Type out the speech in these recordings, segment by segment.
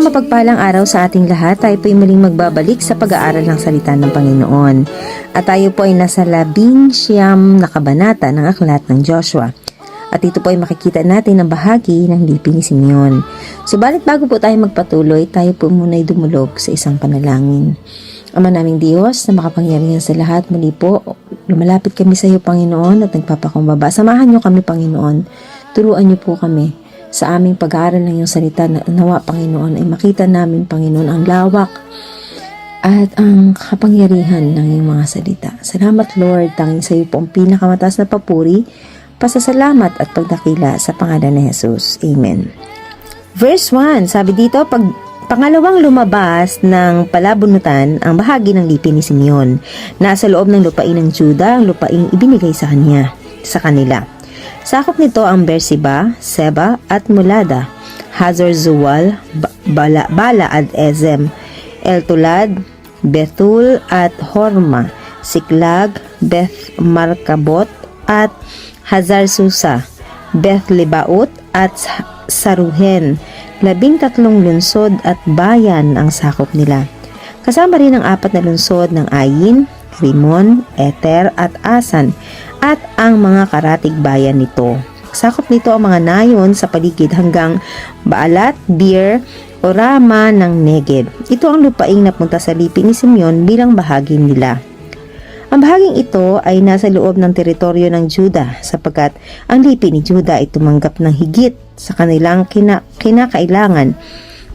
Isang mapagpalang araw sa ating lahat. Tayo po ay muling magbabalik sa pag-aaral ng salita ng Panginoon. At tayo po ay nasa 19 na kabanata ng aklat ng Joshua. At ito po ay makikita natin ang bahagi ng lipi ni Simeon. Subalit bago po tayo magpatuloy, tayo po muna ay dumulog sa isang panalangin. Ama naming Diyos na makapangyarihan sa lahat, muli po, lumalapit kami sa iyo, Panginoon, at nagpapakumbaba. Samahan niyo kami, Panginoon. Turuan niyo po kami sa aming pag-aaral ng iyong salita na nawa, Panginoon, ay makita namin, Panginoon, ang lawak at ang kapangyarihan ng iyong mga salita. Salamat, Lord, tanging sa iyo po ang pinakamataas na papuri, pasasalamat at pagdakila sa pangalan ni Jesus. Amen. Verse 1, sabi dito, pangalawang lumabas ng palabunutan ang bahagi ng lipi ni Simeon. Nasa loob ng lupain ng Juda, ang lupaing ibinigay sa kanila. Sakop nito ang Beersheba, Seba at Mulada, Hazar-Zual, Bala at Ezem, Eltolad, Bethul at Horma, Siklag, Beth Markabot at Hazar-Susa, Beth Lebaot at Saruhen. 13 lungsod at bayan ang sakop nila. Kasama rin ang 4 na lungsod ng Ayin, Rimon, Eter at Asan at ang mga karatig bayan nito. Sakop nito ang mga nayon sa paligid hanggang Baalat, Bir o Rama ng Negeb. Ito ang lupaing napunta sa lipi ni Simeon bilang bahagi nila. Ang bahaging ito ay nasa loob ng teritoryo ng Juda sapagkat ang lipi ni Juda ay tumanggap ng higit sa kanilang kinakailangan.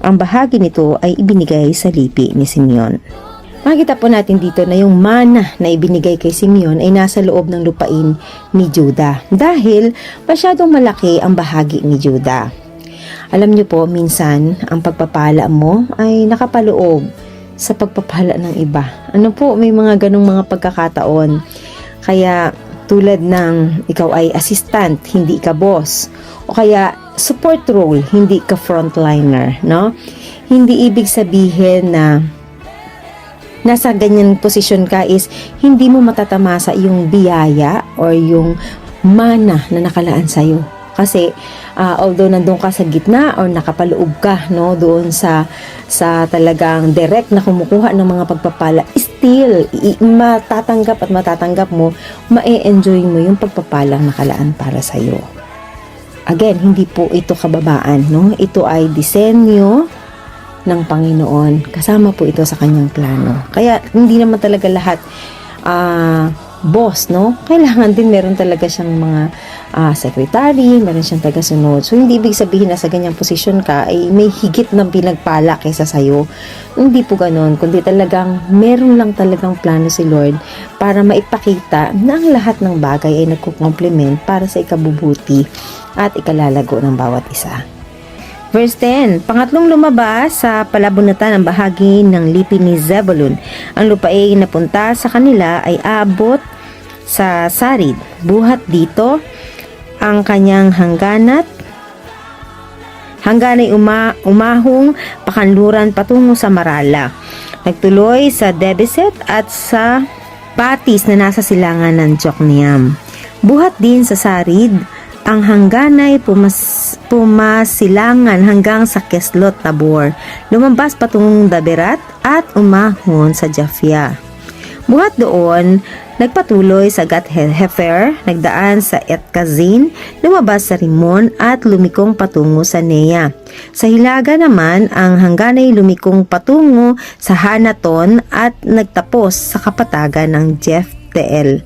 Ang bahagi nito ay ibinigay sa lipi ni Simeon. Makikita po natin dito na yung mana na ibinigay kay Simeon ay nasa loob ng lupain ni Juda dahil masyadong malaki ang bahagi ni Juda. Alam niyo po, minsan ang pagpapala mo ay nakapaloob sa pagpapala ng iba. Ano po, may mga ganong mga pagkakataon. Kaya tulad ng ikaw ay assistant, hindi ka boss. O kaya support role, hindi ka frontliner, no? Hindi ibig sabihin na nasa ganyan posisyon ka is hindi mo matatamasa yung biyaya or yung mana na nakalaan sa'yo. Kasi although nandun ka sa gitna or nakapaloob ka, no, doon sa talagang direct na kumukuha ng mga pagpapala, still matatanggap mo, ma-enjoy mo yung pagpapalang nakalaan para sa'yo. Again, hindi po ito kababaan, no? Ito ay disenyo ng Panginoon. Kasama po ito sa kanyang plano. Kaya hindi naman talaga lahat boss, no? Kailangan din meron talaga siyang mga secretary, meron siyang taga-sunod. So hindi ibig sabihin na sa ganyang posisyon ka ay may higit na pinagpala kaysa sayo. Hindi po ganoon, kundi talagang meron lang talagang plano si Lord para maipakita na ang lahat ng bagay ay nagko-complement para sa ikabubuti at ikalalago ng bawat isa. Verse 10, pangatlong lumabas sa palabunutan ang bahagi ng lipi ni Zebulun. Ang lupaing napunta sa kanila ay aabot sa Sarid. Buhat dito ang kanyang hangganay umahong pakanluran patungo sa Marala. Nagtuloy sa Debeset at sa Patis na nasa silangan ng Jokneam. Buhat din sa Sarid ang hangganay pumasilangan hanggang sa Keslot Tabor. Lumabas patungong Daberat at umahon sa Japhia. Buhat doon, nagpatuloy sa Gat-Hefer, nagdaan sa Etkazin, lumabas sa Rimon at lumikong patungo sa Nea. Sa Hilaga naman, ang hangganay lumikong patungo sa Hanaton at nagtapos sa kapatagan ng Jefteel.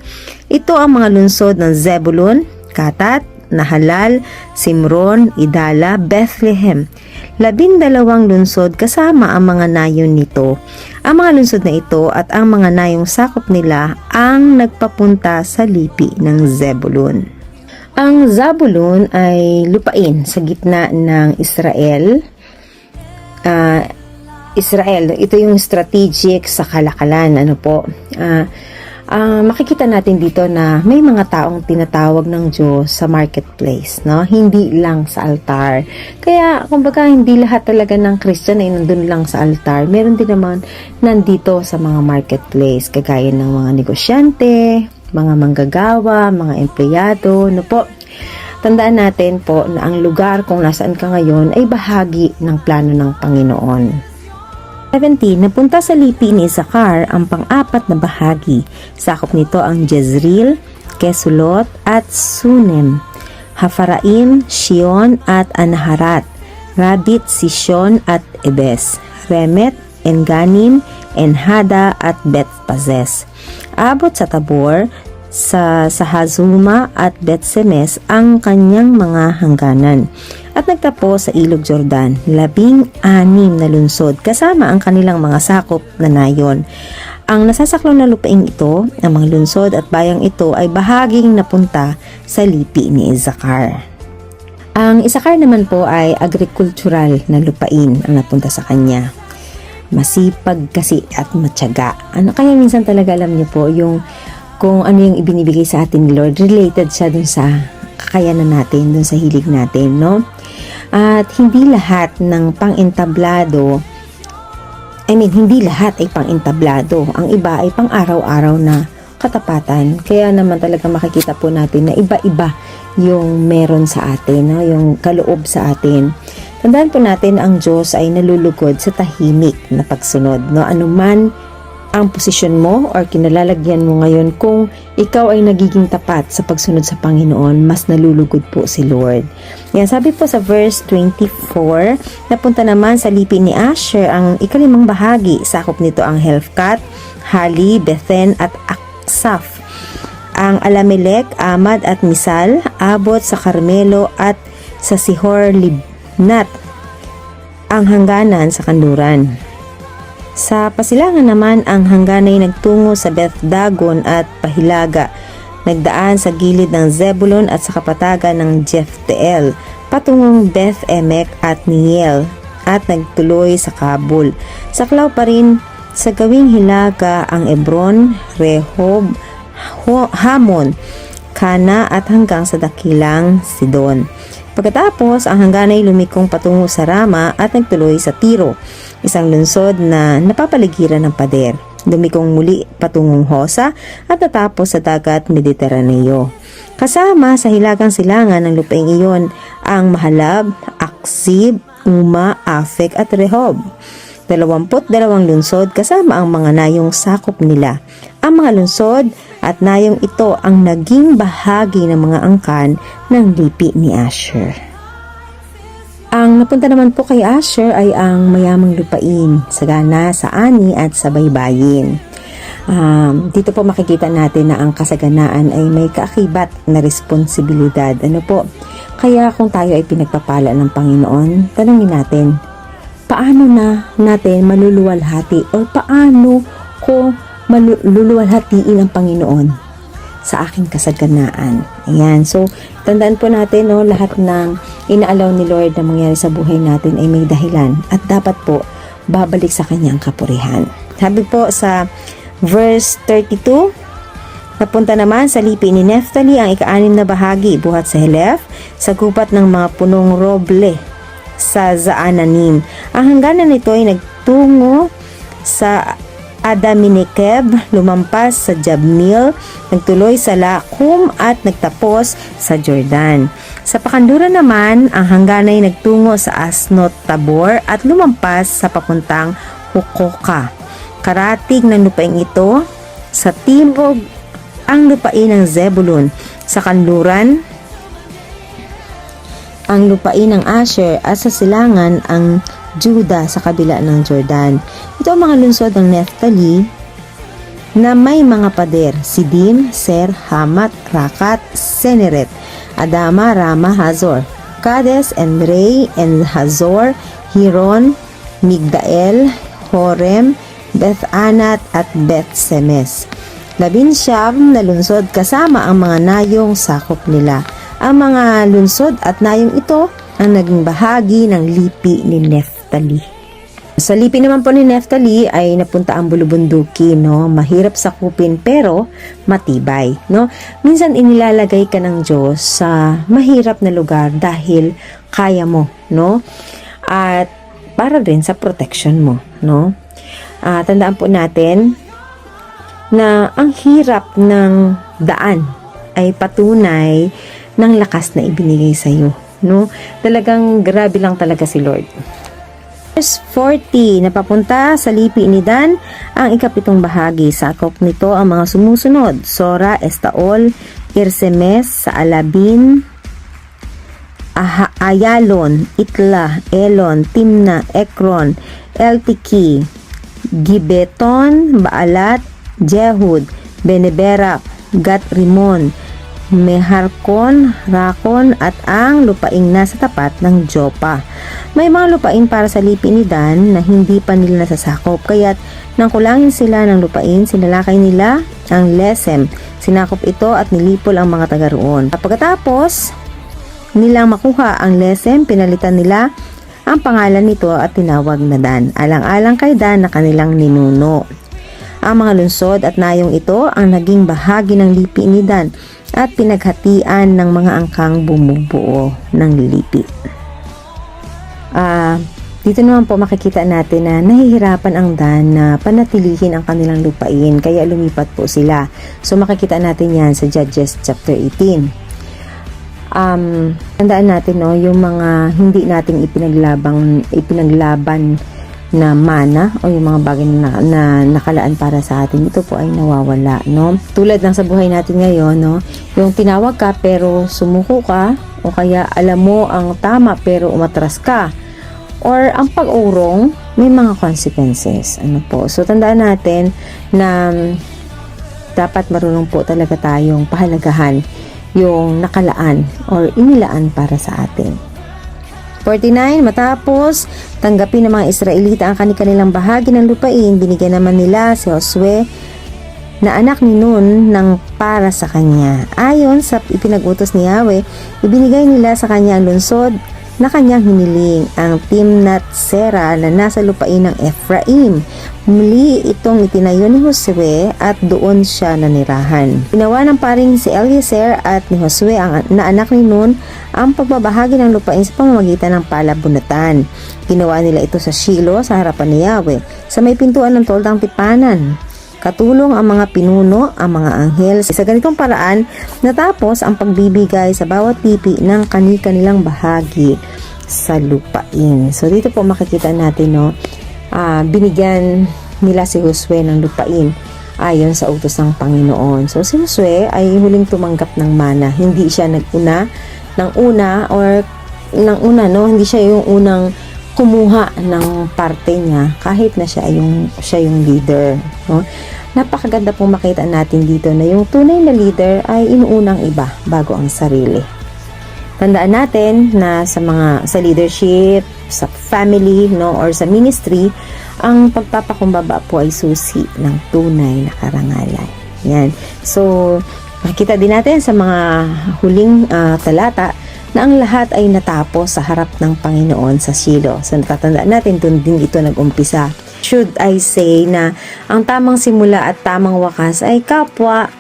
Ito ang mga lungsod ng Zebulun, Katat, Nahalal, Simron, Idala, Bethlehem. 12 lungsod kasama ang mga nayon nito. Ang mga lungsod na ito at ang mga nayong sakop nila ang nagpapunta sa lipi ng Zebulun. Ang Zabulon ay lupain sa gitna ng Israel. Ito yung strategic sa kalakalan. Makikita natin dito na may mga taong tinatawag ng Diyos sa marketplace, no? Hindi lang sa altar. Kaya, kumbaga, hindi lahat talaga ng Christian ay nandun lang sa altar. Meron din naman nandito sa mga marketplace, kagaya ng mga negosyante, mga manggagawa, mga empleyado, no po. Tandaan natin po na ang lugar kung nasaan ka ngayon ay bahagi ng plano ng Panginoon. 17. Napunta sa lipi ni Isakar ang pang-apat na bahagi. Sakop nito ang Jezreel, Kesulot at Sunem, Hafaraim, Shion at Anaharat, Rabit, Sishon at Ebes, Remet, Enganim, Enhada at Beth-Pazes. Abot sa Tabor, sa Sahazuma at Beth-Semes ang kanyang mga hangganan. At nagtapos sa Ilog Jordan, 16 na lungsod kasama ang kanilang mga sakop na nayon. Ang nasasaklaw na lupaing ito, ang mga lungsod at bayang ito ay bahaging napunta sa lipi ni Isakar. Ang Isakar naman po ay agricultural na lupain ang napunta sa kanya. Masipag kasi at matyaga. Kaya minsan talaga alam niyo po yung kung ano yung ibinibigay sa atin ni Lord, related siya dun sa kakayanan natin, dun sa hilig natin, no? At hindi lahat ng pang-entablado, hindi lahat ay pang-entablado. Ang iba ay pang-araw-araw na katapatan. Kaya naman talaga makikita po natin na iba-iba yung meron sa atin, no? Yung kaloob sa atin. Tandaan po natin ang Diyos ay nalulugod sa tahimik na pagsunod, no? Anuman ang posisyon mo or kinalalagyan mo ngayon, kung ikaw ay nagiging tapat sa pagsunod sa Panginoon, mas nalulugod po si Lord. Yan, sabi po sa verse 24, napunta naman sa lipi ni Asher ang ikalimang bahagi. Sakop nito ang Helfkat, Hali, Bethen at Aksaf. Ang Alamelek, Amad at Misal, abot sa Carmelo at sa Sihor Libnat, ang hangganan sa kanluran. Sa pasilangan naman, ang hangganay nagtungo sa Beth Dagon at Pahilaga, nagdaan sa gilid ng Zebulon at sa kapatagan ng Jefteel, patungong Beth Emek at Niel, at nagtuloy sa Kabul. Saklaw pa rin sa gawing hilaga ang Ebron, Rehob, Hamon, Kana at hanggang sa dakilang Sidon. Pagkatapos, ang hangganay lumikong patungo sa Rama at nagtuloy sa Tiro, isang lungsod na napapaligiran ng pader. Lumikong muli patungong Hosa at natapos sa dagat Mediteraneo. Kasama sa hilagang silangan ng lupaing iyon ang Mahalab, Aksib, Uma, Afek at Rehob. 22 lungsod kasama ang mga nayong sakop nila. Ang mga lungsod at nayong ito ang naging bahagi ng mga angkan ng lipi ni Asher. Ang napunta naman po kay Asher ay ang mayamang lupain, sagana sa ani at sa baybayin. Dito po makikita natin na ang kasaganaan ay may kaakibat na responsibilidad. Kaya kung tayo ay pinagpapala ng Panginoon, tanungin natin, paano na natin maluluwalhati o paano ko maluluwalhatiin ang Panginoon sa aking kasaganaan. Ayan. So, tandaan po natin, lahat ng inaalaw ni Lord na mangyari sa buhay natin ay may dahilan at dapat po babalik sa kanyang kapurihan. Sabi po sa verse 32, napunta naman sa lipi ni Neftali ang ika-6 na bahagi, buhat sa Helef, sa gubat ng mga punong roble sa Zaananim. Ang hangganan nito ay nagtungo sa Adaminekeb, lumampas sa Jabneel, nagtuloy sa Lakum at nagtapos sa Jordan. Sa pakanluran naman, ang hangganay nagtungo sa Asnot Tabor at lumampas sa papuntang Hukoka. Karatig ng lupaing ito sa timog ang lupain ng Zebulun, sa kanluran ang lupain ng Asher at sa silangan ang Juda sa kabila ng Jordan. Ito ang mga lungsod ng Neftali na may mga pader: Sidim, Ser, Hamat, Rakat, Seneret, Adama, Rama, Hazor, Kades, Enrei, Hazor, Hiron, Migdael, Horem, Beth-Anat at Beth-Semes. 19 na lungsod kasama ang mga nayong sakop nila. Ang mga lungsod at nayong ito ang naging bahagi ng lipi ni Neftali. Sa lipi naman po ni Neftali ay napunta ang Bulubunduki, mahirap sakupin pero matibay, Minsan inilalagay ka ng Diyos sa mahirap na lugar dahil kaya mo, At para din sa protection mo, tandaan po natin na ang hirap ng daan ay patunay ng lakas na ibinigay sa iyo, no? Talagang grabe lang talaga si Lord. Verse 40, napapunta sa lipi ni Dan ang ikapitong bahagi. Sakop nito ang mga sumusunod: Sora, Estaol, Irsemes, Saalabin, Ayalon, Itla, Elon, Timna, Ekron, Eltiki, Gibeton, Baalat, Jehud, Beneberak, Gat-Rimon, Meharkon, Rakon, at ang lupaing nasa tapat ng Jopa. May mga lupain para sa lipi ni Dan na hindi pa nila nasasakop, kaya't nang kulangin sila ng lupain, sinalakay nila ang Lesem. Sinakop ito at nilipol ang mga taga roon. Pagkatapos nilang makuha ang Lesem, pinalitan nila ang pangalan nito at tinawag na Dan, alang-alang kay Dan na kanilang ninuno. Ang mga lungsod at nayong ito ang naging bahagi ng lipi ni Dan at pinaghatian ng mga angkang bumubuo ng lipi. Dito naman po makikita natin na nahihirapan ang Dan na panatilihin ang kanilang lupain, kaya lumipat po sila. So makikita natin yan sa Judges chapter 18. Tandaan natin, no, yung mga hindi nating ipinaglaban na mana o yung mga bagay na nakalaan para sa atin, ito po ay nawawala, no? Tulad ng sa buhay natin ngayon, no, yung tinawag ka pero sumuko ka, o kaya alam mo ang tama pero umatras ka, or ang pag-urong, may mga consequences, ano po. So tandaan natin na dapat marunong po talaga tayong pahalagahan yung nakalaan or inilaan para sa atin. 49, matapos tanggapin ng mga Israelita ang kanilang bahagi ng lupain, binigyan naman nila si Josue na anak ni Nun ng para sa kanya. Ayon sa ipinag-utos ni Yahweh, ibinigay nila sa kanya ang lungsod na kanyang hiniling, ang Timnat Sera na nasa lupain ng Ephraim. Muli itong itinayo ni Josue at doon siya nanirahan. Ginawa ng paring si Eliezer at ni Josue na anak ni Nun ang pagbabahagi ng lupain sa pamamagitan ng palabunatan. Ginawa nila ito sa Shilo sa harapan ni Yahweh, sa may pintuan ng toldang tipanan. Katulong ang mga pinuno, ang mga anghel. Sa ganitong paraan, natapos ang pagbibigay sa bawat lipi ng kanilang bahagi sa lupain. So dito po makikita natin, no, binigyan nila si Josue ng lupain ayon sa utos ng Panginoon. So si Josue ay huling tumanggap ng mana. Hindi siya nag-una ng una, no, hindi siya yung unang kumuha ng parte niya kahit na siya yung leader, no? Napakaganda pong makita natin dito na yung tunay na leader ay inuunang iba bago ang sarili. Tandaan natin na sa leadership, sa family, no, or sa ministry, ang pagpapakumbaba po ay susi ng tunay na karangalan. Yan. So makita din natin sa mga huling talata na ang lahat ay natapos sa harap ng Panginoon sa Shilo. So natatandaan natin, doon din ito nag-umpisa. Should I say na ang tamang simula at tamang wakas ay kapwa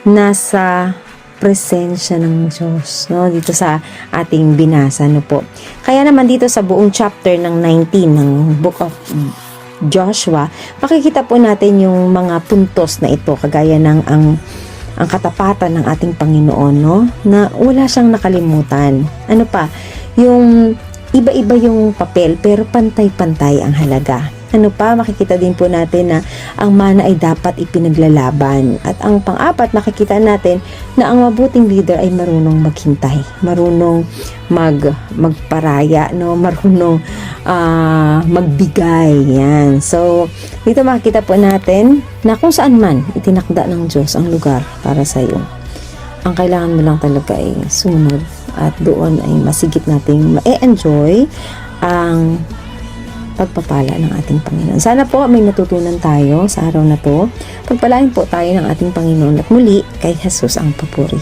nasa presensya ng Diyos, no, dito sa ating binasa, no po. Kaya naman dito sa buong chapter ng 19 ng Book of Joshua, makikita po natin yung mga puntos na ito, kagaya ng ang katapatan ng ating Panginoon, no, na wala siyang nakalimutan. Ano pa, yung iba-iba yung papel pero pantay-pantay ang halaga. Ano pa, makikita din po natin na ang mana ay dapat ipinaglalaban. At ang pang-apat, makikita natin na ang mabuting leader ay marunong maghintay, marunong magparaya, no, marunong magbigay. Yan. So, dito makikita po natin na kung saan man itinakda ng Diyos ang lugar para sa iyo, ang kailangan mo lang talaga ay sumunod, at doon ay masigit nating ma-enjoy ang pagpapala ng ating Panginoon. Sana po may natutunan tayo sa araw na to. Pagpalain po tayo ng ating Panginoon at muli kay Jesus ang papuri.